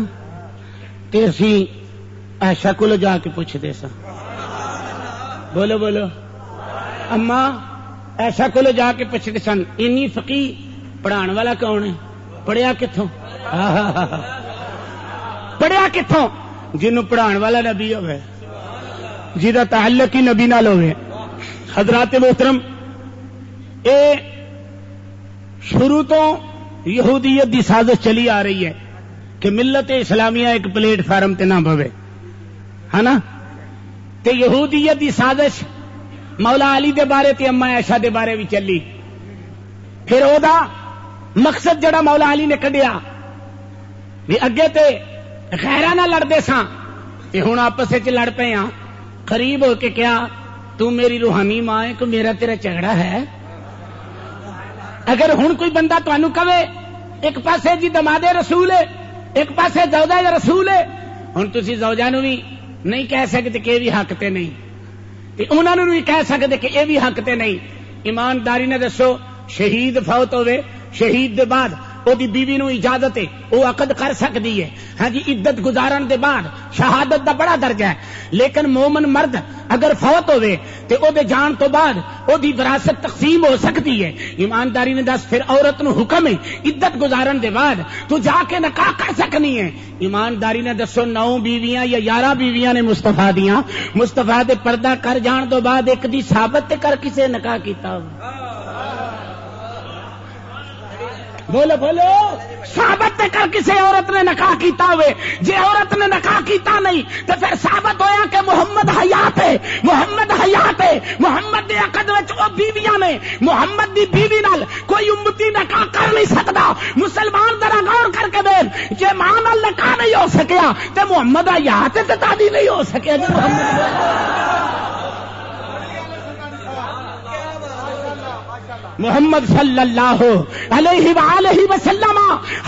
تے اسی عائشہ کول جا کے پوچھدے سا بولو بولو اما عائشہ کول جا کے پوچھدے سن اینی فقیہ پڑھان والا کون ہے پڑھیا کتھوں پڑھیا کتھوں جنوں پڑھان والا نبی ہوئے جہاں تعلق ہی نبی نال ہوئے حضرات محترم اے شروع تو یہودیت دی سازش چلی آ رہی ہے کہ ملت اسلامیہ ایک پلیٹ فارم تے نہ بھوے ہے نا تے یہودیت دی سازش مولا علی دے بارے تے اما عائشہ دے بارے بھی چلی پھر او دا مقصد جڑا مولا علی نے کڈیا بھی اگے تے غیراں نال لڑدے ساں تے ہن آپس وچ لڑ پئے ہاں قریب ہو کے کیا تو میری روحانی ماں ہے کہ میرا تیرا جھگڑا ہے؟ اگر ہن کوئی بندہ تانوں کہے ایک پاسے جی دماد رسول ہے ایک پاسے زوجہ رسول ہے، ہن تسی زوجہ نو بھی نہیں کہہ سکتے کہ یہ بھی حق تے نہیں، تے انہاں نو بھی کہہ سکتے کہ یہ بھی حق تے نہیں۔ ایمانداری نے دسو شہید فوت ہوئے، شہید دے بعد او دی بیوی نو اجازت ہے او عقد کر سکتی ہے، ہاں جی عدت گزارن دے بعد شہادت دا بڑا درجہ ہے، لیکن مومن مرد اگر فوت ہوئے تے او دے جان تو بعد او دی وراثت تقسیم ہو سکتی ہے۔ ایمانداری نے دس پھر عورت نو حکم ہے عدت گزارن دے بعد تو جا کے نکاح کر سکنی ہے۔ ایمانداری نے دسو 9 بیویاں یا 11 بیویاں نے مصطفیٰ دیاں، مصطفیٰ دے پردہ کر جان تو بعد ایک دی ثابت تے کر کسے نکاح کیتا ہو؟ بولو بولو، ثابت کر کسی عورت نے نکاح کیتا ہوئے، جے عورت نے نکاح کیتا نہیں تو پھر ثابت ہویا کہ محمد حیات ہے، محمد حیات ہے، محمد دے عقد وچ او بیویاں نے، محمد دی بیوی نال کوئی امتی نکاح کر نہیں سکدا۔ مسلمان ذرا غور کر کے دیکھ، جے ماں نال نکاح نہیں ہو سکیا تے محمد حیات تے تادی نہیں ہو سکیا جی محمد صلی اللہ علیہ وآلہ وسلم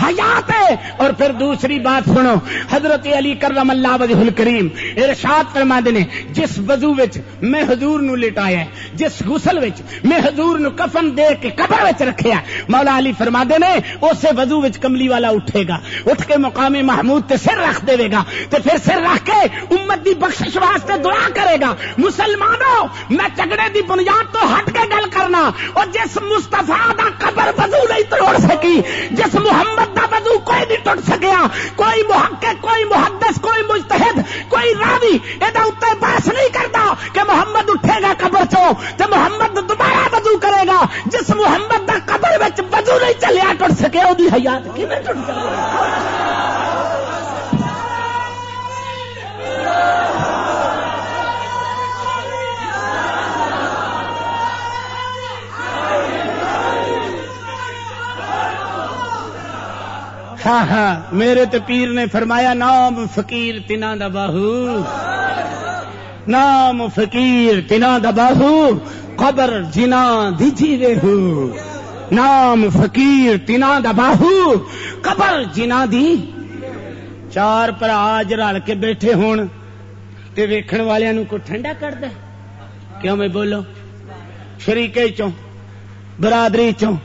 حیات ہے۔ اور پھر دوسری بات سنو، حضرت علی کرم اللہ وجہ الکریم ارشاد فرماندے نے جس وضو وچ میں حضور نو لٹایا ہے، جس غسل وچ میں حضور نو کفن دے کے قبر وچ رکھیا، مولا علی فرماندے نے اسے وضو وچ کملی والا اٹھے گا، اٹھ کے مقام محمود تے سر رکھ دے گا، تے پھر سر رکھ کے امت دی بخشش واسطے دعا کرے گا۔ مسلمانوں میں جھگڑے دی بنیاد تو ہٹ کے گل کرنا، اور جس مصطفیٰ دا قبر وضو نہیں توڑ سکی، جس محمد دا وضو کوئی نہیں ٹوٹ سکیا، کوئی محقق، کوئی محدث، کوئی مجتہد، کوئی راوی ایدا اوتے بحث نہیں کرتا کہ محمد اٹھے گا قبر چوں تے محمد دوبارہ وضو کرے گا۔ جس محمد دا قبر وچ وضو نہیں چلیا ٹوٹ سکے، او دی حیات کیویں ٹوٹ سکے؟ ہاں ہاں، میرے تے پیر نے فرمایا نام فقیر تنا دا باہو، نام فقیر تنا دا باہو، قبر جنا دی جیوے ہو، نام فقیر تنا دا باہو، قبر جنا دی۔ چار پر آج رل کے بیٹھے ہون تے ویکھن والیاں نو کو ٹھنڈا کر دے، کیوں میں بولو؟ شریکے چوں برادری چوں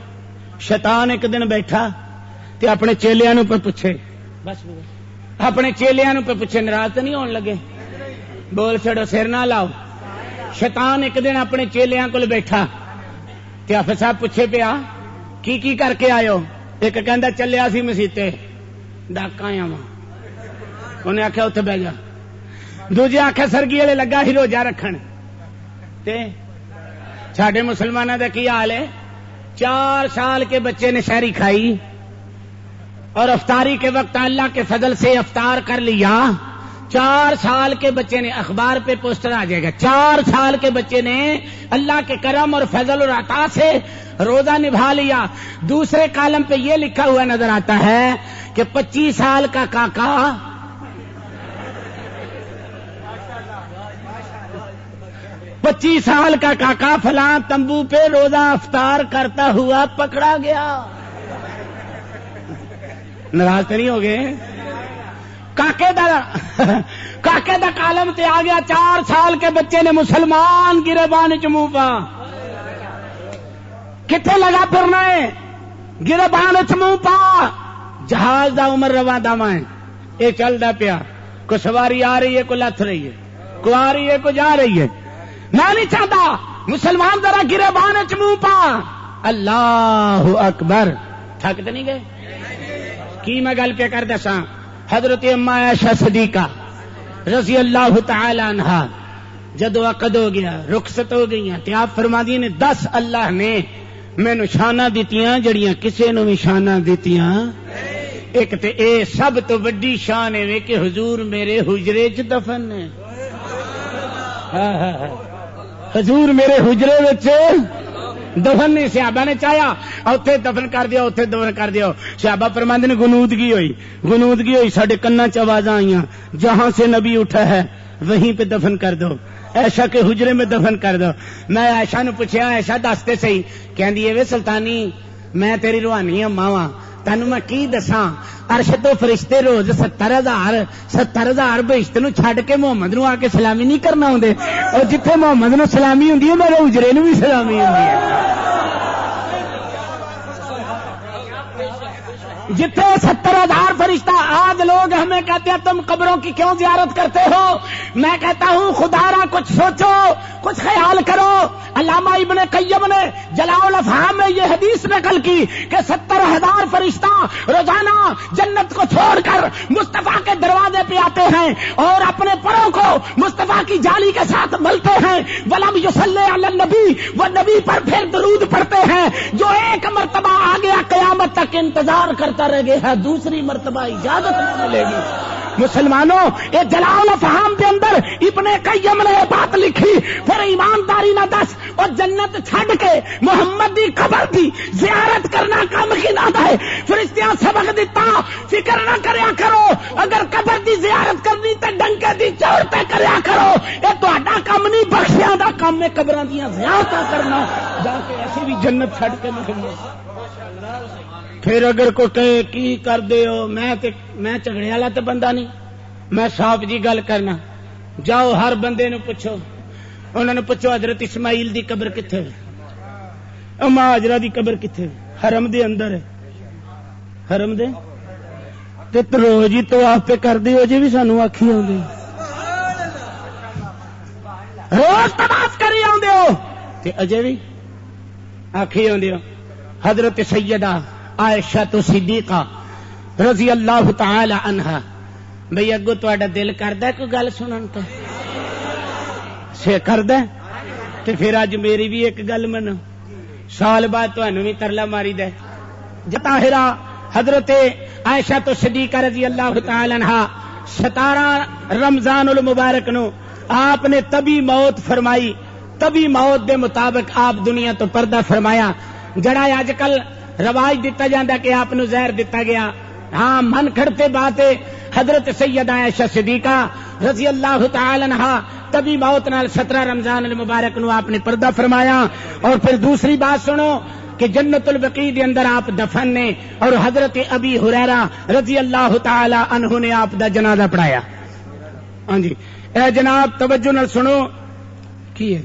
شیطان ایک دن بیٹھا تے اپنے چیلیاں نو پہ پوچھے، بس اپنے چیلیاں نو پہ پوچھے ناراض تو نہیں ہون لگے؟ بول چھڑو سر نہ لاؤ۔ شیطان ایک دن اپنے چیلیاں کول بیٹھا تے حافظ صاحب پوچھے پیا کی کر کے آئے ہو؟ ایک کہندا چلیا سی مسیتے ڈاکا آیا وا، انہیں آخیا اتنے بہ جا، دوجے آخیا سرگی والے لگا ہی روزہ رکھن، تے ساڈے مسلمانوں دا کی حال ہے؟ 4 سال کے بچے نے شہری کھائی اور افطاری کے وقت اللہ کے فضل سے افطار کر لیا، 4 سال کے بچے نے، اخبار پہ پوسٹر آ جائے گا، 4 سال کے بچے نے اللہ کے کرم اور فضل اور عطا سے روزہ نبھا لیا۔ دوسرے کالم پہ یہ لکھا ہوا نظر آتا ہے کہ 25 سال کا کاکا 25 سال کا کاکا فلاں تمبو پہ روزہ افطار کرتا ہوا پکڑا گیا۔ ناراض تو نہیں ہو گئے؟ کاکے دا کالم تے آ گیا، 4 سال کے بچے نے مسلمان گربان چ منہ پا، کتنے لگا پھرنا ہے؟ گربان چ منہ پا۔ جہاز دا عمر رواں داواں ہے، یہ چلدا پیا، کو سواری آ رہی ہے، کو لتھ رہی ہے، کو آ رہی ہے، کو جا رہی ہے، میں نہیں چاہتا مسلمان ذرا گربان چ منہ پا۔ اللہ اکبر، تھک تو نہیں گئے؟ کی میں گل پہ کر دساں، حضرت اما عائشہ صدیقہ رضی اللہ تعالی عنہا جدو عقد ہو گیا، رخصت ہو گئیاں، تے آپ فرماندی نے 10 اللہ نے مینوں شاناں دتیاں جڑیاں کسے نوں بھی شاناں دتیاں۔ ایک تے اے سب تو وڈی شان ہے کہ حضور میرے حجرے چ دفن نے، حضور میرے حجرے وچ دفن نہیں۔ صحابہ نے چاہیا اوتھے دفن کر دیا، اوتھے دفن کر دیا۔ صحابہ فرماندے نے گنودگی ہوئی، ساڈے کناں چ آوازاں آئیاں، جہاں سے نبی اٹھا ہے وہیں پہ دفن کر دو۔ عائشہ کے حجرے میں دفن کر دو. میں عائشہ نو پوچھیا عائشہ دستے صحیح, کہندی اے سلطانی میں تیری روحانی اما وا, تینوں میں کی دساں عرش تو فرشتے روز 70,000 بہشت نو چھڈ کے محمد نو آ کے سلامی نہیں کرنا ہوندے, اور جتھے محمد نو سلامی ہوندی ہے میرے حجرے نو بھی سلامی ہوندی ہے. جتنے 70,000 فرشتہ, آج لوگ ہمیں کہتے ہیں تم قبروں کی کیوں زیارت کرتے ہو؟ میں کہتا ہوں خدا را کچھ سوچو, کچھ خیال کرو. علامہ ابن قیم نے جلاء الافہام میں یہ حدیث نقل کی کہ 70,000 فرشتہ روزانہ جنت کو چھوڑ کر مصطفیٰ کے دروازے پہ آتے ہیں اور اپنے پروں کو مصطفیٰ کی جالی کے ساتھ ملتے ہیں. ولم یصلی علی النبی, وہ نبی پر پھر درود پڑھتے ہیں. جو ایک مرتبہ آ گیا قیامت تک انتظار کرتا رہ گیا, دوسری مرتبہ اجازت نہیں ملے گی. مسلمانوں, یہ جلاء الافہام کے اندر ابن قیم نے یہ بات لکھی. پھر ایمانداری نہ دس اور جنت چھڈ کے محمد دی قبر دی زیارت کرنا کم کی نہ ہے. فرشتیاں سبق دیتا فکر نہ کریا کرو, اگر قبر دی زیارت کرنی تے ڈنکے دی چور تے کریا کرو. یہ تہاڈا کم نہیں, بخشیاں دا کم ہے قبراں دیاں زیارتاں کرنا, جا کے ایسی بھی جنت چھڈ کے محمد. پھر اگر کوئی کہے کی کر دے ہو, میں جھگڑے والا تو بندہ نہیں, میں صاف جی گل کرنا. جاؤ ہر بندے نو پوچھو, انہوں نے پوچھو حضرت اسماعیل دی قبر کتنے ہے, اما ہاجرہ دی قبر کتنے ہے؟ حرم دے اندر ہے. حرم دے تے روز ہی تو آپ پہ کر دیو جی بھی سانو آکھی آؤندی, روز طواف کری آؤندے ہو تے اجے بھی آکھی آؤندے ہو. حضرت سیدہ عائشہ تو صدیقہ رضی اللہ تعالی عنہا, بھئی اگو تہاڈا دل کردا کوئی گل سنن تے سے کردا تے پھر اج میری بھی ایک گل منو, سال بعد تانوں بھی ترلا ماری دے. طاہرہ حضرت عائشہ تو صدیقہ رضی اللہ تعالی عنہا 17 رمضان المبارک نو آپ نے طبی موت فرمائی. طبی موت دے مطابق آپ دنیا تو پردہ فرمایا. جڑا اج کل رواج دیتا جاندہ کہ آپ نو زہر دیتا گیا, ہاں من کھڑتے باتیں. حضرت سیدہ عائشہ صدیقہ رضی اللہ تعالی عنہا طبی موت نال 17 رمضان المبارک نو آپ نے پردہ فرمایا. اور پھر دوسری بات سنو کہ جنت البقیع دے اندر آپ دفن نے, اور حضرت ابی ہریرہ رضی اللہ تعالی عنہ نے آپ دا جنازہ پڑھایا. ہاں جی, اے جناب توجہ نال سنو کی ہے